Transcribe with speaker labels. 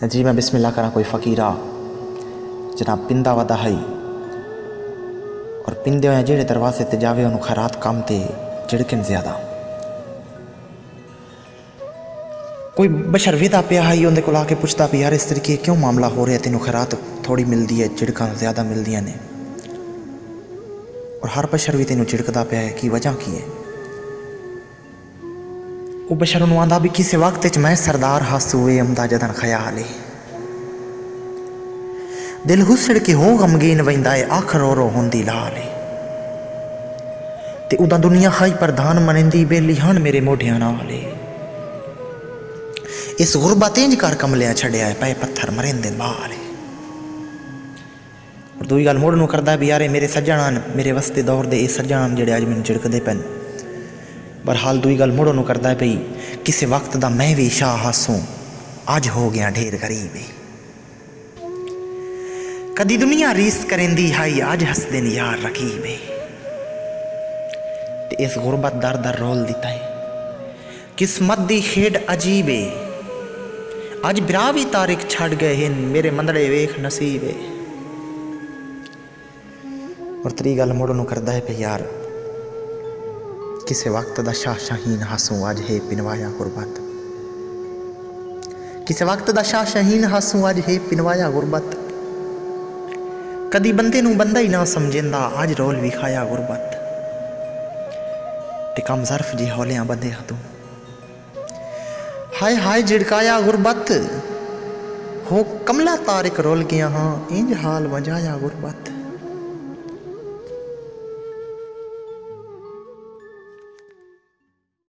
Speaker 1: जी मैं बिस्मिल्लाह करा कोई फ़कीरा जनाब पिंदा वदा है और पिंदे होया जेड़े दरवाजे ते जावे उन्होंने खैरात काम ते झिड़कन ज़्यादा कोई बशर विदा पिया है उन्हें को आके पुछता भी यार इस तरीके क्यों मामला हो रहा है तेनों खैरात थोड़ी मिलती है झिड़कां ज़्यादा मिलदियां ने और हर बशर भी तेनों झिड़कदा पिया है की वजह की है। वो बशर उन्होंने आंदा भी किसी वक्त मैं सरदार हासूए अमदा जदन ख्याल दिल हुसड़ के हो गमगीन वंदा है आखर और होंदी लाल ते उदा दुनिया खाई प्रधान मनिंदी बेली हन मेरे मोढियां नाल इस गुरबत इंज कर कमलियां छड़िया है पै पत्थर मरेंदे बाल और दूई गल मुड़ नूं करदा भी यारे मेरे सज्जण मेरे वस्ते दौर दे इस सज्जण जेड़े अज मैनूं झिड़कदे पैन बहरहाल दूई गल मुड़ नूं करदा पई किसी वक्त दा मैं भी शाह हासूं अज हो गया ढेर गरीब कदी दुनिया रीस करेंदी हाई अज हसदे न यार रकीब ते इस गुरबत दर दर रोल दिता है किस्मत दी खेड अजीब अज बिरा भी तारीख छड़ गए हैं मेरे मंदड़े वेख नसीब और त्री गल मुड़ नूं करदा है पे यार किसी वक्त दा शाह शाहीन हासूं अज है पिनवाया गुरबत किसी वक्त दा शाह शाहीन हासूं अज है पिनवाया गुरबत कदी बंदे नूं बंदा ही ना समझेंदा अज रोल विखाया गुरबत ते कम ज़र्फ जी हौलियां बंदे तू हाय हाय झिड़काया गुरबत हो कमला तारिक रोल गया हाँ इंज हाल वजाया गुरबत